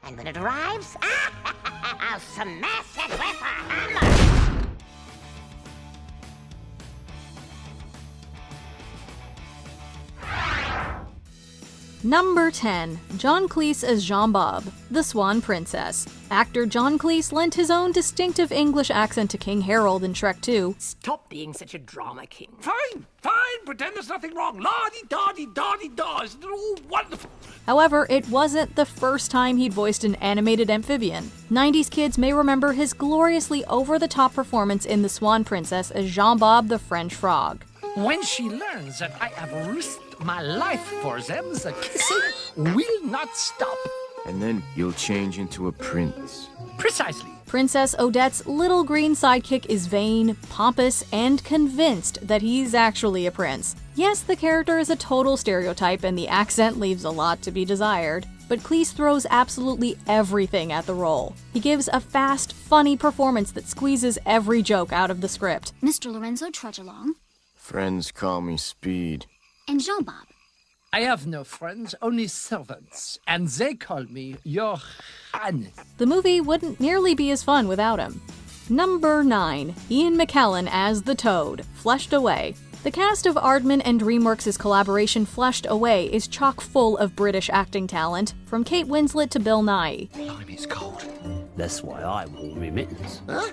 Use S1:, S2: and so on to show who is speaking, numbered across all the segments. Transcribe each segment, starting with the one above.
S1: And when it arrives, I'll smash it with a hammer!
S2: Number 10. John Cleas as Jean-Bob, the Swan Princess. Actor John Cleas lent his own distinctive English accent to King Harold in Shrek 2.
S3: Stop being such a drama king.
S4: Fine, pretend there's nothing wrong. La-di-da-di-da-di-da, isn't it all wonderful?
S2: However, it wasn't the first time he'd voiced an animated amphibian. 90s kids may remember his gloriously over-the-top performance in The Swan Princess as Jean-Bob the French frog.
S4: When she learns that I have risked my life for them, the kissing will not stop.
S5: And then you'll change into a prince.
S4: Precisely.
S2: Princess Odette's little green sidekick is vain, pompous, and convinced that he's actually a prince. Yes, the character is a total stereotype and the accent leaves a lot to be desired, but Cleas throws absolutely everything at the role. He gives a fast, funny performance that squeezes every joke out of the script.
S6: Mr. Lorenzo trudge along.
S5: Friends call me Speed.
S6: And Jean-Bob.
S4: I have no friends, only servants, and they call me Your Highness.
S2: The movie wouldn't nearly be as fun without him. Number 9. Ian McKellen as the Toad, Fleshed Away. The cast of Aardman and DreamWorks' collaboration Fleshed Away is chock full of British acting talent, from Kate Winslet to Bill Nighy.
S7: Blimey, it's cold. That's why I wore my mittens.
S8: Huh?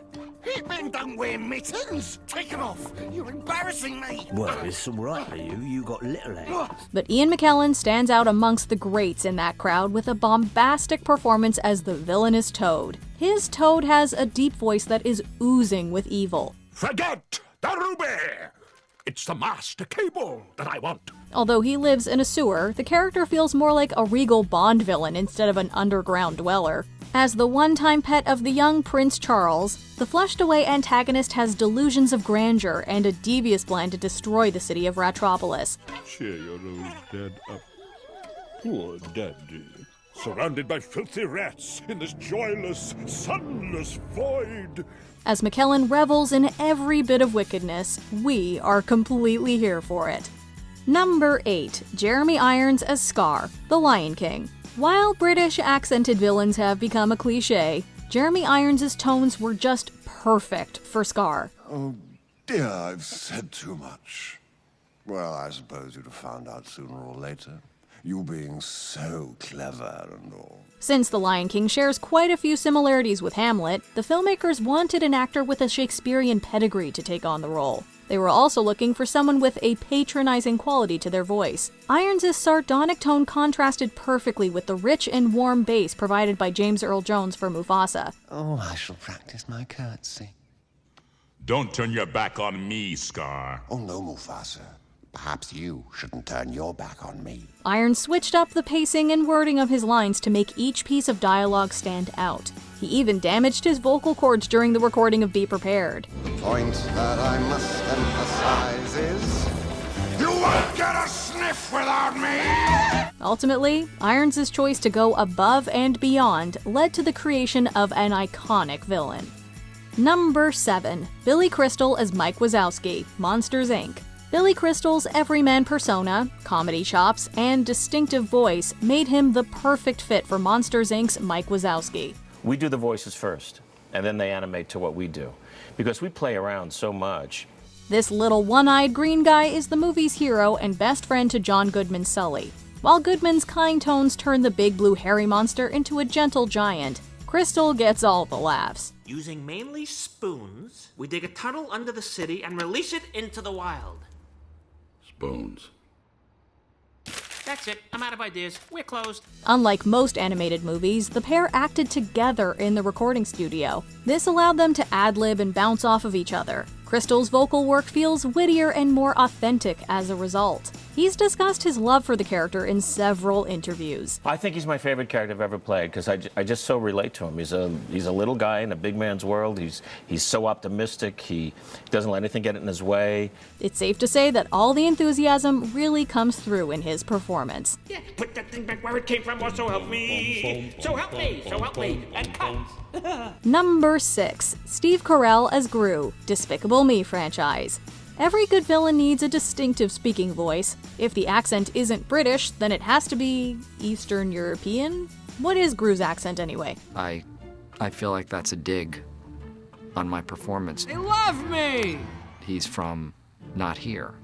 S8: Men don't wear mittens! Take it off! You're embarrassing me!
S7: Well, it's all right for you. You got little hands.
S2: But Ian McKellen stands out amongst the greats in that crowd with a bombastic performance as the villainous Toad. His Toad has a deep voice that is oozing with evil.
S8: Forget the ruby! It's the master cable that I want.
S2: Although he lives in a sewer, the character feels more like a regal Bond villain instead of an underground dweller. As the one-time pet of the young Prince Charles, the fleshed-away antagonist has delusions of grandeur and a devious plan to destroy the city of Ratropolis.
S8: Cheer your old dad up. Poor daddy. Surrounded by filthy rats in this joyless, sunless void.
S2: As McKellen revels in every bit of wickedness, we are completely here for it. Number 8. Jeremy Irons as Scar, the Lion King. While British accented villains have become a cliché, Jeremy Irons' tones were just perfect for Scar.
S9: Oh dear, I've said too much. Well, I suppose you'd have found out sooner or later. You being so clever and all.
S2: Since The Lion King shares quite a few similarities with Hamlet, the filmmakers wanted an actor with a Shakespearean pedigree to take on the role. They were also looking for someone with a patronizing quality to their voice. Irons' sardonic tone contrasted perfectly with the rich and warm bass provided by James Earl Jones for Mufasa.
S7: Oh, I shall practice my curtsy.
S8: Don't turn your back on me, Scar.
S9: Oh no, Mufasa. Perhaps you shouldn't turn your back on me.
S2: Irons switched up the pacing and wording of his lines to make each piece of dialogue stand out. He even damaged his vocal cords during the recording of Be Prepared.
S9: The point that I must emphasize is...
S8: You won't get a sniff without me!
S2: Ultimately, Irons' choice to go above and beyond led to the creation of an iconic villain. Number 7. Billy Crystal as Mike Wasowski, Monsters, Inc. Billy Crystal's everyman persona, comedy chops, and distinctive voice made him the perfect fit for Monsters, Inc.'s Mike Wasowski.
S10: We do the voices first, and then they animate to what we do, because we play around so much.
S2: This little one-eyed green guy is the movie's hero and best friend to John Goodman's Sully. While Goodman's kind tones turn the big blue hairy monster into a gentle giant, Crystal gets all the laughs.
S11: Using mainly spoons, we dig a tunnel under the city and release it into the wild.
S8: Spoons.
S11: That's it. I'm out of ideas. We're closed.
S2: Unlike most animated movies, the pair acted together in the recording studio. This allowed them to ad-lib and bounce off of each other. Crystal's vocal work feels wittier and more authentic as a result. He's discussed his love for the character in several interviews.
S10: I think he's my favorite character I've ever played, because I just so relate to him. He's a little guy in a big man's world. He's so optimistic. He doesn't let anything get in his way.
S2: It's safe to say that all the enthusiasm really comes through in his performance.
S11: Yeah, put that thing back where it came from, or so help me. So help me, so help me, and cut.
S2: Number 6. Steve Carell as Gru, Despicable Me franchise. Every good villain needs a distinctive speaking voice. If the accent isn't British, then it has to be Eastern European? What is Gru's accent anyway?
S12: I feel like that's a dig on my performance.
S4: They love me!
S12: He's from not here.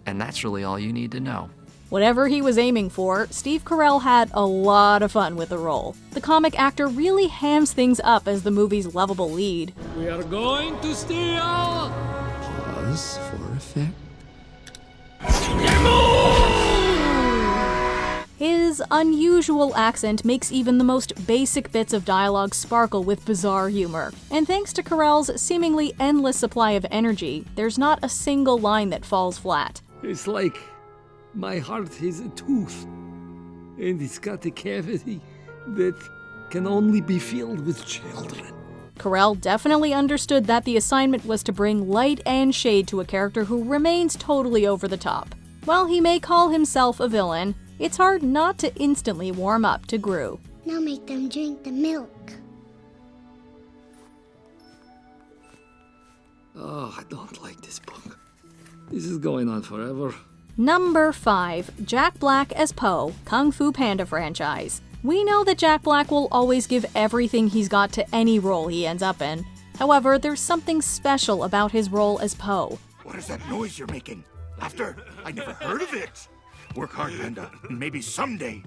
S12: And that's really all you need to know.
S2: Whatever he was aiming for, Steve Carell had a lot of fun with the role. The comic actor really hams things up as the movie's lovable lead.
S4: We are going to steal!
S12: Pause for effect.
S2: His unusual accent makes even the most basic bits of dialogue sparkle with bizarre humor. And thanks to Carell's seemingly endless supply of energy, there's not a single line that falls flat.
S4: It's like my heart is a tooth, and it's got a cavity that can only be filled with children.
S2: Carell definitely understood that the assignment was to bring light and shade to a character who remains totally over the top. While he may call himself a villain, it's hard not to instantly warm up to Gru.
S6: Now make them drink the milk.
S4: Oh, I don't like this book. This is going on forever.
S2: Number 5. Jack Black as Po, Kung Fu Panda franchise. We know that Jack Black will always give everything he's got to any role he ends up in. However, there's something special about his role as Po.
S13: What is that noise you're making? Laughter? I never heard of it. Work hard, Panda. Maybe someday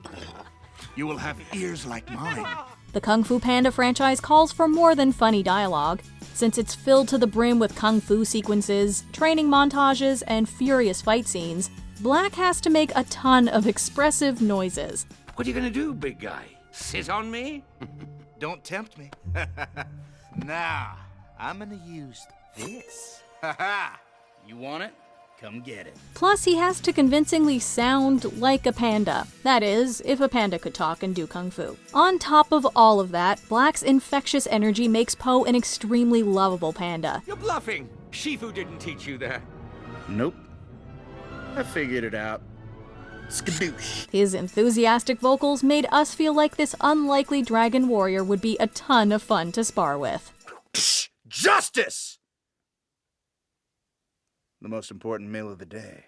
S13: you will have ears like mine.
S2: The Kung Fu Panda franchise calls for more than funny dialogue. Since it's filled to the brim with kung fu sequences, training montages, and furious fight scenes, Black has to make a ton of expressive noises.
S13: What are you gonna do, big guy? Sit on me?
S14: Don't tempt me. Now, I'm gonna use this. You want it? Come get it.
S2: Plus, he has to convincingly sound like a panda. That is, if a panda could talk and do kung fu. On top of all of that, Black's infectious energy makes Po an extremely lovable panda.
S14: You're bluffing. Shifu didn't teach you that. Nope. I figured it out. Skadoosh.
S2: His enthusiastic vocals made us feel like this unlikely dragon warrior would be a ton of fun to spar with.
S14: Justice! The most important meal of the day.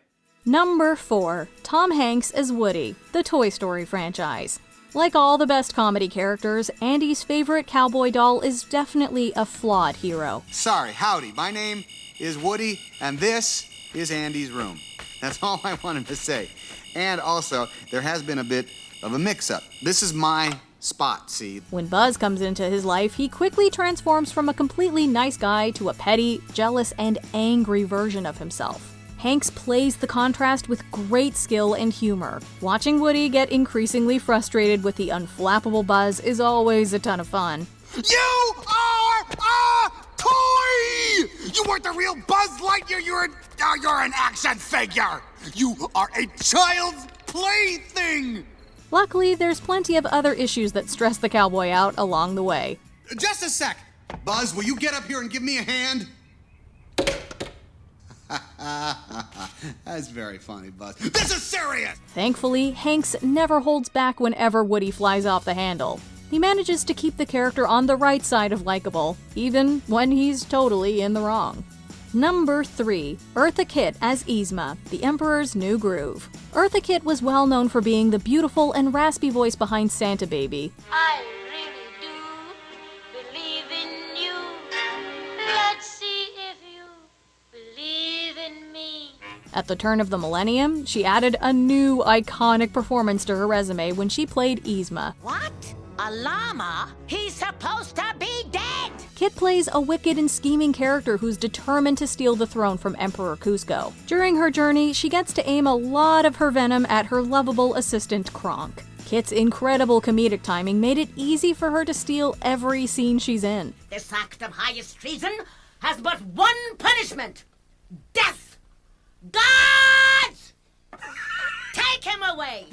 S2: Number 4. Tom Hanks as Woody, the Toy Story franchise. Like all the best comedy characters, Andy's favorite cowboy doll is definitely a flawed hero.
S15: Sorry, howdy. My name is Woody, and this is Andy's room. That's all I wanted to say. And also, there has been a bit of a mix-up. This is my spot, see?
S2: When Buzz comes into his life, he quickly transforms from a completely nice guy to a petty, jealous, and angry version of himself. Hanks plays the contrast with great skill and humor. Watching Woody get increasingly frustrated with the unflappable Buzz is always a ton of fun.
S15: You are a toy! You weren't the real Buzz Lightyear, you're an action figure! You are a child's plaything!
S2: Luckily, there's plenty of other issues that stress the cowboy out along the way.
S15: Just a sec. Buzz, will you get up here and give me a hand? That's very funny, Buzz. This is serious!
S2: Thankfully, Hanks never holds back whenever Woody flies off the handle. He manages to keep the character on the right side of likable, even when he's totally in the wrong. Number 3. Eartha Kitt as Yzma, the Emperor's New Groove. Eartha Kitt was well known for being the beautiful and raspy voice behind Santa Baby.
S16: I really do believe in you. Let's see if you believe in me.
S2: At the turn of the millennium, she added a new iconic performance to her resume when she played Yzma.
S1: What? A llama? He's supposed to be dead!
S2: Kitt plays a wicked and scheming character who's determined to steal the throne from Emperor Cusco. During her journey, she gets to aim a lot of her venom at her lovable assistant Kronk. Kitt's incredible comedic timing made it easy for her to steal every scene she's in.
S1: This act of highest treason has but one punishment. Death! Gods! Take him away!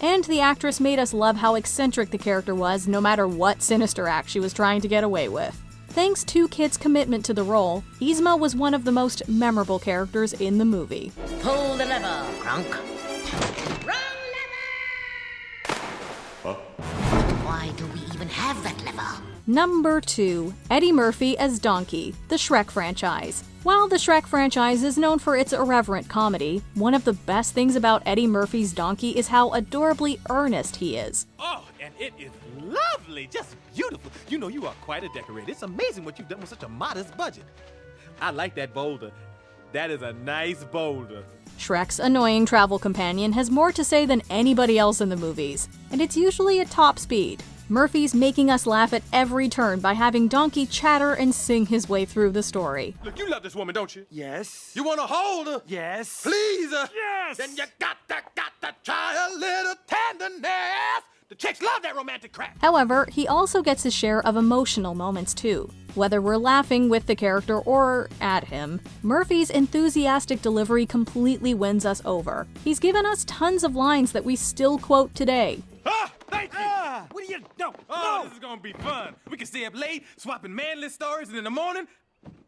S2: And the actress made us love how eccentric the character was, no matter what sinister act she was trying to get away with. Thanks to Kitt's commitment to the role, Yzma was one of the most memorable characters in the movie.
S1: Pull the lever, Kronk. Why do we even have that lever?
S2: Number 2. Eddie Murphy as Donkey, the Shrek franchise. While the Shrek franchise is known for its irreverent comedy, one of the best things about Eddie Murphy's Donkey is how adorably earnest he is.
S17: Oh, and it is lovely, just beautiful. You know you are quite a decorator. It's amazing what you've done with such a modest budget. I like that boulder. That is a nice boulder.
S2: Shrek's annoying travel companion has more to say than anybody else in the movies, and it's usually at top speed. Murphy's making us laugh at every turn by having Donkey chatter and sing his way through the story.
S17: Look, you love this woman, don't you?
S18: Yes.
S17: You want to hold her?
S18: Yes.
S17: Please her?
S18: Yes.
S17: Then you got to try a little tenderness. The chicks love that romantic crap.
S2: However, he also gets his share of emotional moments too. Whether we're laughing with the character or at him, Murphy's enthusiastic delivery completely wins us over. He's given us tons of lines that we still quote today.
S17: Ah, thank you. What do you know? Oh, this is gonna be fun. We can stay up late, swapping manly stories, and in the morning,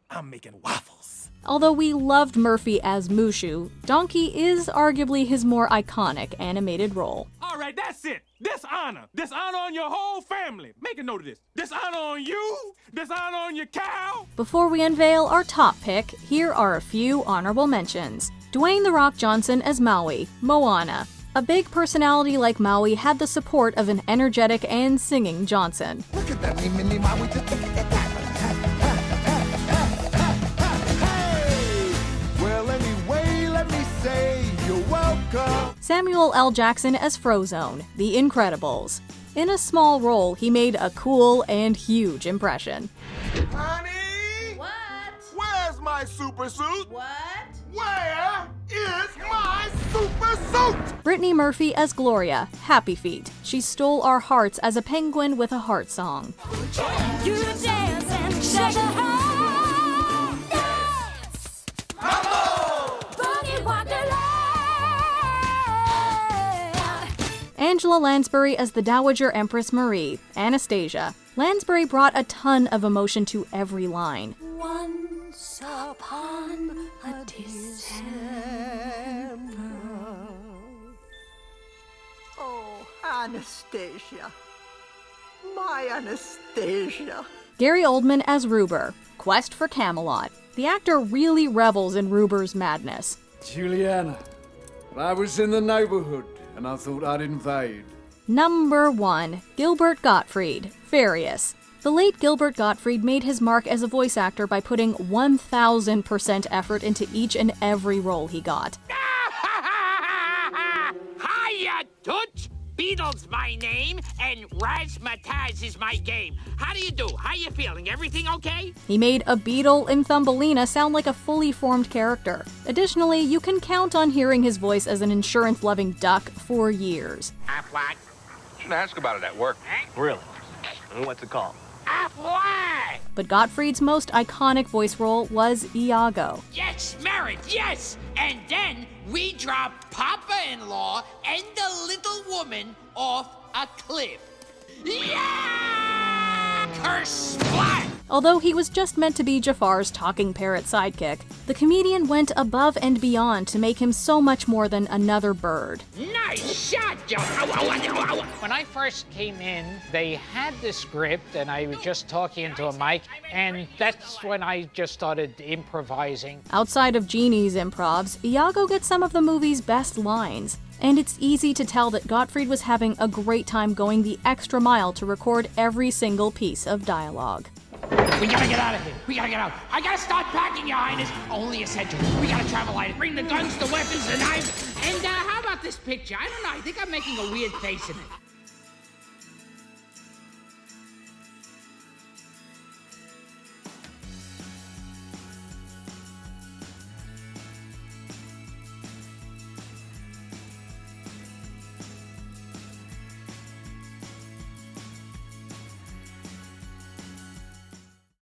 S17: I'm making waffles.
S2: Although we loved Murphy as Mushu, Donkey is arguably his more iconic animated role.
S17: All right, that's it. Dishonor. Dishonor on your whole family. Make a note of this. Dishonor on you. Dishonor on your cow.
S2: Before we unveil our top pick, here are a few honorable mentions. Dwayne "The Rock" Johnson as Maui, Moana. A big personality like Maui had the support of an energetic and singing Johnson.
S18: Look at that mini Maui. Just look at that. Hey! Well, anyway, let me say you're welcome.
S2: Samuel L. Jackson as Frozone, The Incredibles. In a small role, he made a cool and huge impression.
S18: Honey!
S1: What?
S18: Where's my super suit?
S1: What?
S18: Where is my super suit?
S2: Brittany Murphy as Gloria, Happy Feet. She stole our hearts as a penguin with a heart song.
S16: You dance and shake a hand. Dance.
S18: Mambo!
S16: Boogie Wonderland.
S2: Angela Lansbury as the Dowager Empress Marie, Anastasia. Lansbury brought a ton of emotion to every line.
S16: Once upon a December.
S19: Oh, Anastasia. My Anastasia.
S2: Gary Oldman as Ruber, Quest for Camelot. The actor really revels in Ruber's madness.
S20: Juliana, I was in the neighborhood and I thought I'd invade.
S2: Number 1. Gilbert Gottfried, Farius. The late Gilbert Gottfried made his mark as a voice actor by putting 1,000% effort into each and every role he got.
S3: Hiya, Toots! Beetle's my name, and Razzmatazz is my game. How do you do? How you feeling? Everything okay?
S2: He made a beetle in Thumbelina sound like a fully formed character. Additionally, you can count on hearing his voice as an insurance-loving duck for years.
S3: What?
S21: Shouldn't ask about it at work. Really? What's it called?
S3: What?
S2: But Gottfried's most iconic voice role was Iago.
S3: Yes, Merit, yes! And then we drop Papa-in-law and the little woman off a cliff. Yeah! Curse splat!
S2: Although he was just meant to be Jafar's talking parrot sidekick, the comedian went above and beyond to make him so much more than another bird.
S3: Nice shot, Joe!
S22: When I first came in, they had the script and I was just talking into a mic, and that's when I just started improvising.
S2: Outside of Genie's improvs, Iago gets some of the movie's best lines. And it's easy to tell that Gottfried was having a great time going the extra mile to record every single piece of dialogue.
S3: We gotta get out of here. We gotta get out. I gotta start packing, Your Highness. Only essential. We gotta travel light. Bring the guns, the weapons, the knives. And how about this picture? I don't know. I think I'm making a weird face in it.